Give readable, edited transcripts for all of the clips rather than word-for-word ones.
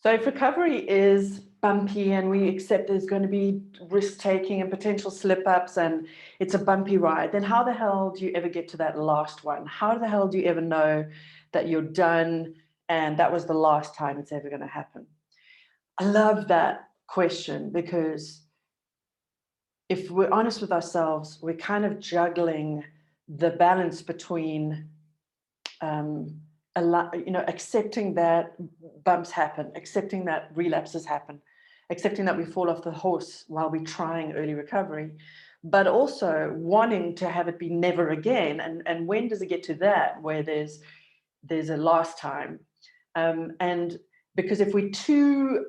So if recovery is bumpy and we accept there's going to be risk-taking and potential slip-ups and it's a bumpy ride, then how the hell do you ever get to that last one? How the hell do you ever know that you're done and that was the last time it's ever going to happen? I love that question because if we're honest with ourselves, we're kind of juggling the balance between accepting that bumps happen, accepting that relapses happen, accepting that we fall off the horse while we're trying early recovery, but also wanting to have it be never again. And when does it get to that where there's a last time? And because if we're too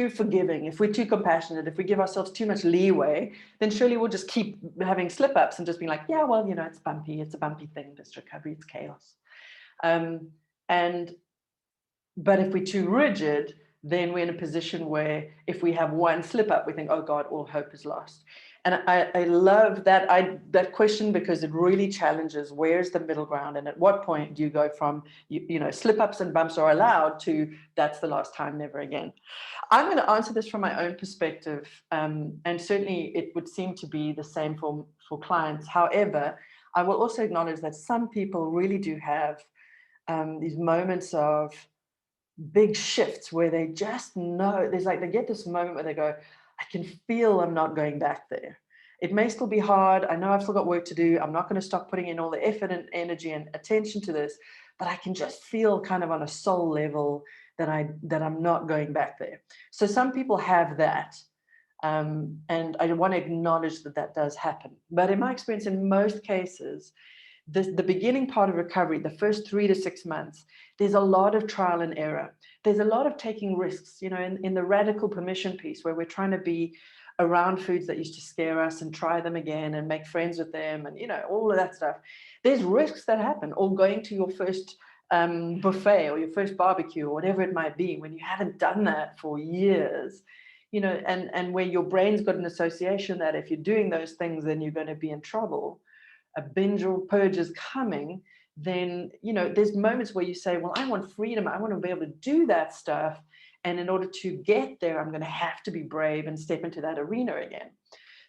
forgiving, if we're too compassionate, if we give ourselves too much leeway, then surely we'll just keep having slip-ups and just being like, yeah, well, it's bumpy. It's a bumpy thing, this recovery, it's chaos. But if we're too rigid, then we're in a position where if we have one slip-up, we think, oh God, all hope is lost. And I love that question because it really challenges where's the middle ground and at what point do you go from, slip-ups and bumps are allowed to that's the last time, never again. I'm going to answer this from my own perspective, and certainly it would seem to be the same for clients. However, I will also acknowledge that some people really do have these moments of big shifts where they just know, they get this moment where they go, I can feel I'm not going back there. It may still be hard. I know I've still got work to do. I'm not going to stop putting in all the effort and energy and attention to this, but I can just feel kind of on a soul level that I'm not going back there. So some people have that. And I want to acknowledge that does happen. But in my experience, in most cases, the beginning part of recovery, the first 3 to 6 months, there's a lot of trial and error. There's a lot of taking risks, in the radical permission piece where we're trying to be around foods that used to scare us and try them again and make friends with them and, all of that stuff. There's risks that happen, or going to your first buffet or your first barbecue or whatever it might be when you haven't done that for years, and where your brain's got an association that if you're doing those things, then you're going to be in trouble. A binge or purge is coming, then, there's moments where you say, well, I want freedom. I want to be able to do that stuff. And in order to get there, I'm going to have to be brave and step into that arena again.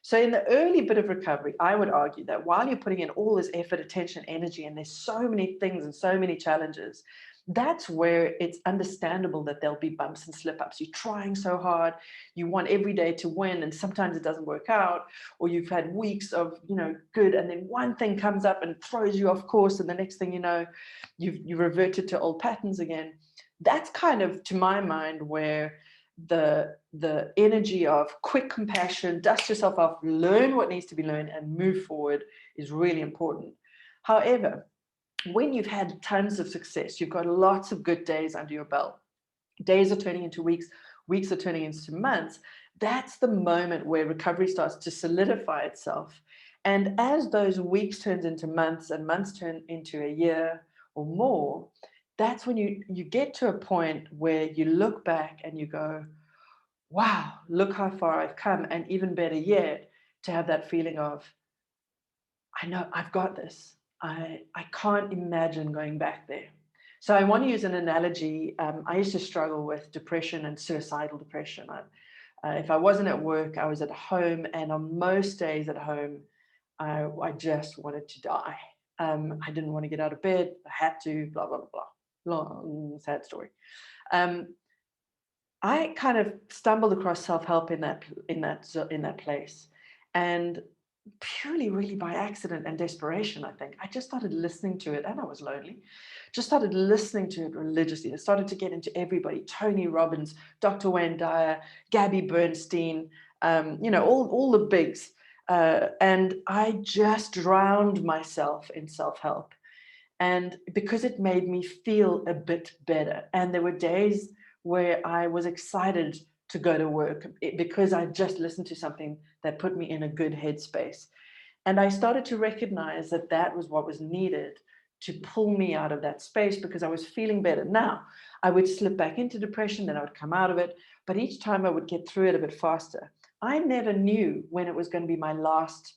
So in the early bit of recovery, I would argue that while you're putting in all this effort, attention, energy, and there's so many things and so many challenges, that's where it's understandable that there'll be bumps and slip-ups. You're trying so hard, you want every day to win, and sometimes it doesn't work out, or you've had weeks of, good, and then one thing comes up and throws you off course, and the next thing you know, you've reverted to old patterns again. That's kind of, to my mind, where the energy of quick compassion, dust yourself off, learn what needs to be learned, and move forward is really important. However, when you've had tons of success, you've got lots of good days under your belt, days are turning into weeks, weeks are turning into months, that's the moment where recovery starts to solidify itself. And as those weeks turn into months and months turn into a year or more, that's when you get to a point where you look back and you go, wow, look how far I've come. And even better yet, to have that feeling of, I know I've got this. I can't imagine going back there. So I want to use an analogy. I used to struggle with depression and suicidal depression. If I wasn't at work, I was at home. And on most days at home, I just wanted to die. I didn't want to get out of bed. I had to, blah, blah, blah, blah. Long, sad story. I kind of stumbled across self-help in that place. And purely really by accident and desperation, I think. I just started listening to it, and I was lonely. Just started listening to it religiously. I started to get into everybody, Tony Robbins, Dr. Wayne Dyer, Gabby Bernstein, all the bigs. And I just drowned myself in self-help. And because it made me feel a bit better. And there were days where I was excited to go to work because I just listened to something that put me in a good headspace. And I started to recognize that that was what was needed to pull me out of that space because I was feeling better. Now, I would slip back into depression, then I would come out of it. But each time I would get through it a bit faster. I never knew when it was going to be my last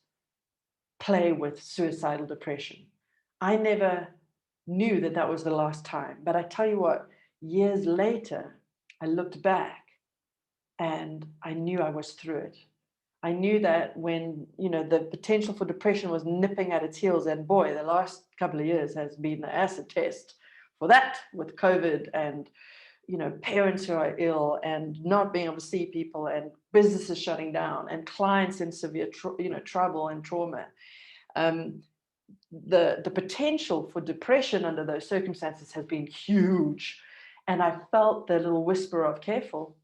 play with suicidal depression. I never knew that was the last time. But I tell you what, Years later, I looked back and I knew I was through it. I knew that when, the potential for depression was nipping at its heels, and boy, the last couple of years has been the acid test for that, with COVID and, parents who are ill and not being able to see people, and businesses shutting down, and clients in severe, trouble and trauma. Um, the potential for depression under those circumstances has been huge. And I felt the little whisper of careful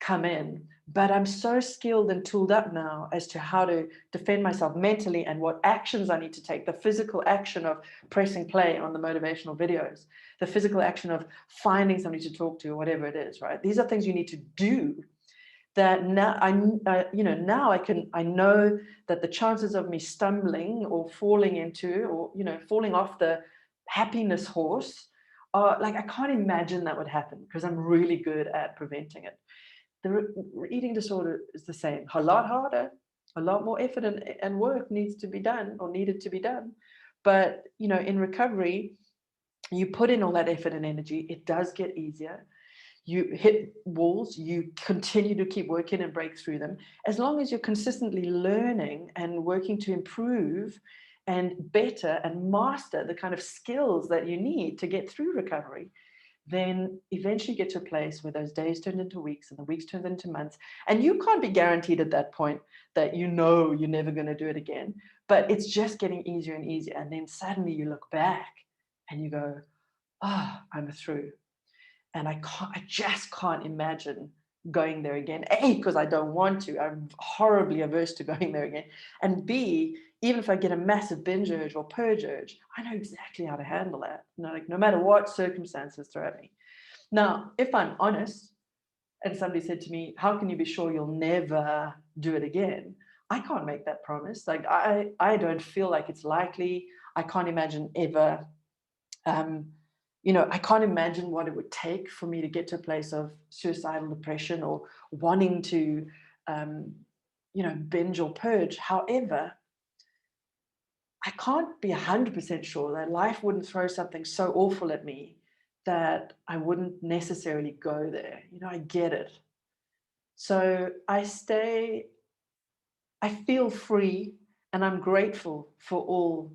come in, but I'm so skilled and tooled up now as to how to defend myself mentally and what actions I need to take. The physical action of pressing play on the motivational videos, the physical action of finding somebody to talk to, or whatever it is, right? These are things you need to do, that now now I know that the chances of me stumbling or falling into, or falling off the happiness horse are like, I can't imagine that would happen, because I'm really good at preventing it. The eating disorder is the same, a lot harder, a lot more effort and work needs to be done, or needed to be done. But in recovery, you put in all that effort and energy, it does get easier. You hit walls, you continue to keep working and break through them. As long as you're consistently learning and working to improve and better and master the kind of skills that you need to get through recovery, then eventually you get to a place where those days turn into weeks and the weeks turn into months. And you can't be guaranteed at that point that you're never going to do it again. But it's just getting easier and easier. And then suddenly you look back and you go, I'm through. And I just can't imagine going there again. A, because I don't want to. I'm horribly averse to going there again. And B, even if I get a massive binge urge or purge urge, I know exactly how to handle that. Like, no matter what circumstances throw at me. Now, if I'm honest, and somebody said to me, how can you be sure you'll never do it again? I can't make that promise. Like, I don't feel like it's likely. I can't imagine ever. I can't imagine what it would take for me to get to a place of suicidal depression or wanting to, binge or purge. However, I can't be 100% sure that life wouldn't throw something so awful at me that I wouldn't necessarily go there. I get it. So I feel free, and I'm grateful for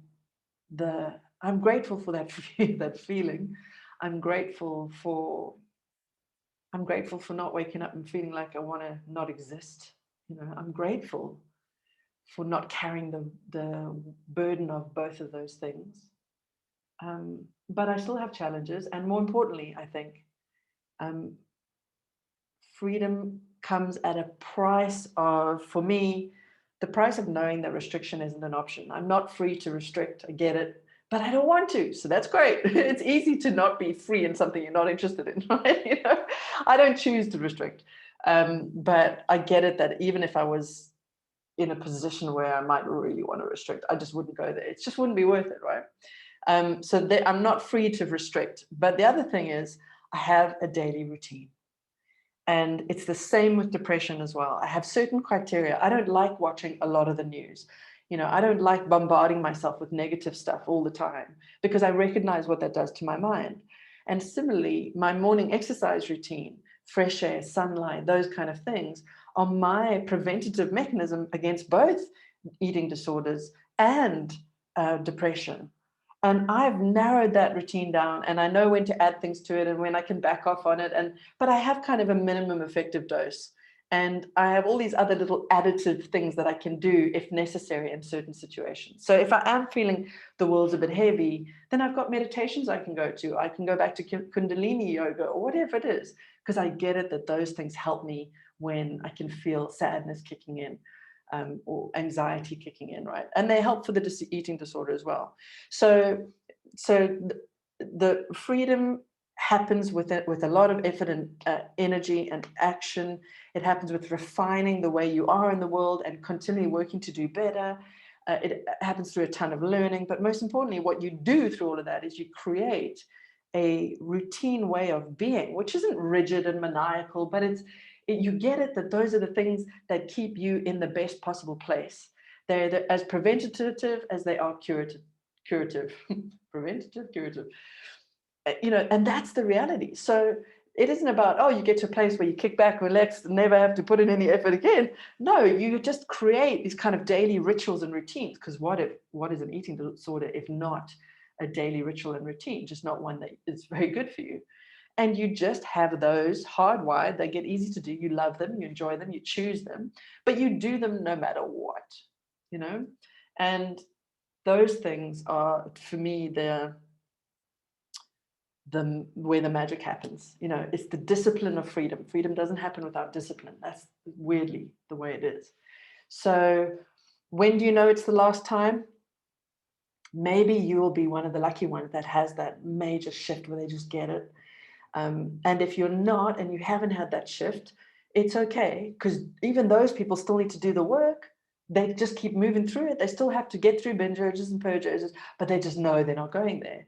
I'm grateful for that feeling. I'm grateful for not waking up and feeling like I want to not exist. I'm grateful for not carrying the burden of both of those things. But I still have challenges. And more importantly, I think freedom comes at a price of, for me, the price of knowing that restriction isn't an option. I'm not free to restrict. I get it. But I don't want to. So that's great. It's easy to not be free in something you're not interested in, right? I don't choose to restrict. But I get it that even if I was in a position where I might really want to restrict, I just wouldn't go there. It just wouldn't be worth it, right? I'm not free to restrict. But the other thing is, I have a daily routine. And it's the same with depression as well. I have certain criteria. I don't like watching a lot of the news. I don't like bombarding myself with negative stuff all the time, because I recognize what that does to my mind. And similarly, my morning exercise routine, fresh air, sunlight, those kind of things are my preventative mechanism against both eating disorders and depression. And I've narrowed that routine down, and I know when to add things to it and when I can back off on it. But I have kind of a minimum effective dose. And I have all these other little additive things that I can do if necessary in certain situations. So if I am feeling the world's a bit heavy, then I've got meditations I can go to. I can go back to Kundalini yoga or whatever it is, because I get it that those things help me when I can feel sadness kicking in. Or anxiety kicking in, right? And they help for the eating disorder as well. So the freedom happens with a lot of effort and energy and action. It happens with refining the way you are in the world and continually working to do better. It happens through a ton of learning, but most importantly, what you do through all of that is you create a routine way of being, which isn't rigid and maniacal, but you get it that those are the things that keep you in the best possible place. They're as preventative as they are curative. Preventative, curative. and that's the reality. So it isn't about, oh, you get to a place where you kick back, relax, and never have to put in any effort again. No, you just create these kind of daily rituals and routines. Because what is an eating disorder if not a daily ritual and routine, just not one that is very good for you? And you just have those hardwired. They get easy to do. You love them, you enjoy them, you choose them, but you do them no matter what, you know? And those things are, for me, the where the magic happens. It's the discipline of freedom. Freedom doesn't happen without discipline. That's weirdly the way it is. So when do you know it's the last time? Maybe you will be one of the lucky ones that has that major shift where they just get it. And if you're not, and you haven't had that shift, it's okay, because even those people still need to do the work. They just keep moving through it. They still have to get through binge urges and purge urges, but they just know they're not going there.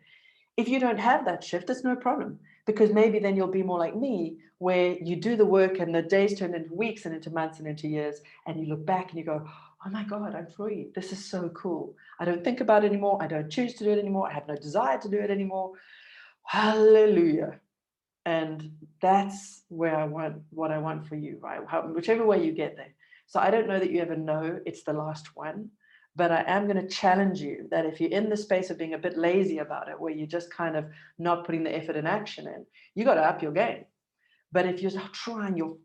If you don't have that shift, it's no problem, because maybe then you'll be more like me, where you do the work and the days turn into weeks and into months and into years, and you look back and you go, oh my God, I'm free. This is so cool. I don't think about it anymore. I don't choose to do it anymore. I have no desire to do it anymore. Hallelujah. And that's where what I want for you, right? Whichever way you get there. So I don't know that you ever know it's the last one, but I am going to challenge you that if you're in the space of being a bit lazy about it, where you're just kind of not putting the effort and action in, you got to up your game. But if you're trying your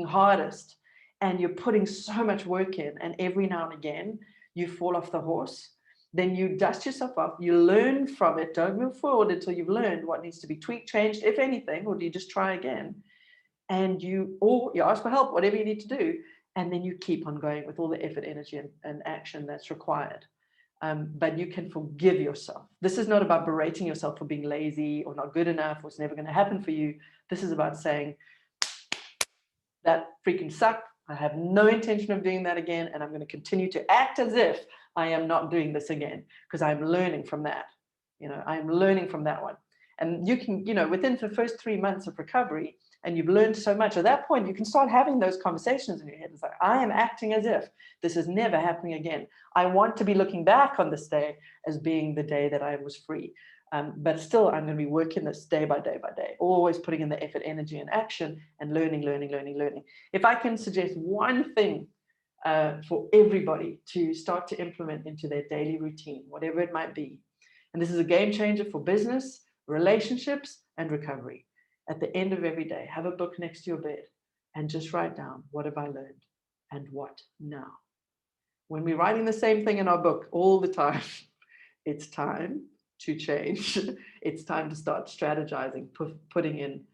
hardest and you're putting so much work in, and every now and again you fall off the horse, then you dust yourself off, you learn from it. Don't move forward until you've learned what needs to be tweaked, changed, if anything, or do you just try again? And you ask for help, whatever you need to do, and then you keep on going with all the effort, energy, and action that's required. But you can forgive yourself. This is not about berating yourself for being lazy or not good enough, or it's never going to happen for you. This is about saying, that freaking sucked. I have no intention of doing that again, and I'm going to continue to act as if I am not doing this again, because I'm learning from that. I'm learning from that one. And you can, within the first 3 months of recovery, and you've learned so much, at that point, you can start having those conversations in your head. It's like, I am acting as if this is never happening again. I want to be looking back on this day as being the day that I was free. But still, I'm going to be working this day by day by day, always putting in the effort, energy, and action, and learning. If I can suggest one thing for everybody to start to implement into their daily routine, whatever it might be, and this is a game changer for business, relationships, and recovery. At the end of every day, have a book next to your bed and just write down, what have I learned and what now? When we're writing the same thing in our book all the time, it's time to change. It's time to start strategizing, putting in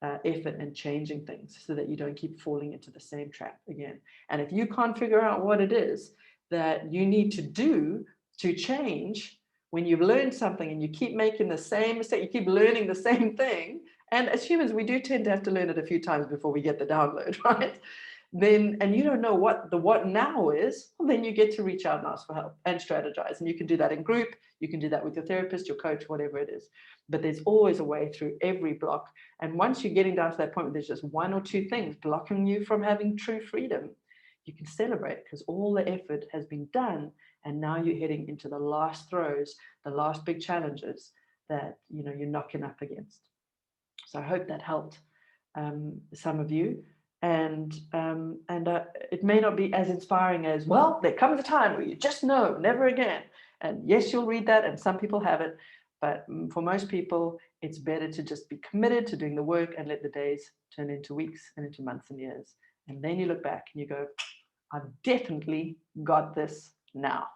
effort and changing things so that you don't keep falling into the same trap again. And if you can't figure out what it is that you need to do to change, when you've learned something and you keep making the same mistake, you keep learning the same thing, and as humans, we do tend to have to learn it a few times before we get the download, right? Then, and you don't know what the what now is, well, then you get to reach out and ask for help and strategize. And you can do that in group, you can do that with your therapist, your coach, whatever it is. But there's always a way through every block. And once you're getting down to that point where there's just one or two things blocking you from having true freedom, you can celebrate, because all the effort has been done. And now you're heading into the last throes, the last big challenges that you're knocking up against. So I hope that helped some of you. And it may not be as inspiring as, well, there comes a time where you just know, never again. And yes, you'll read that, and some people have it. But for most people, it's better to just be committed to doing the work and let the days turn into weeks and into months and years. And then you look back and you go, I've definitely got this now.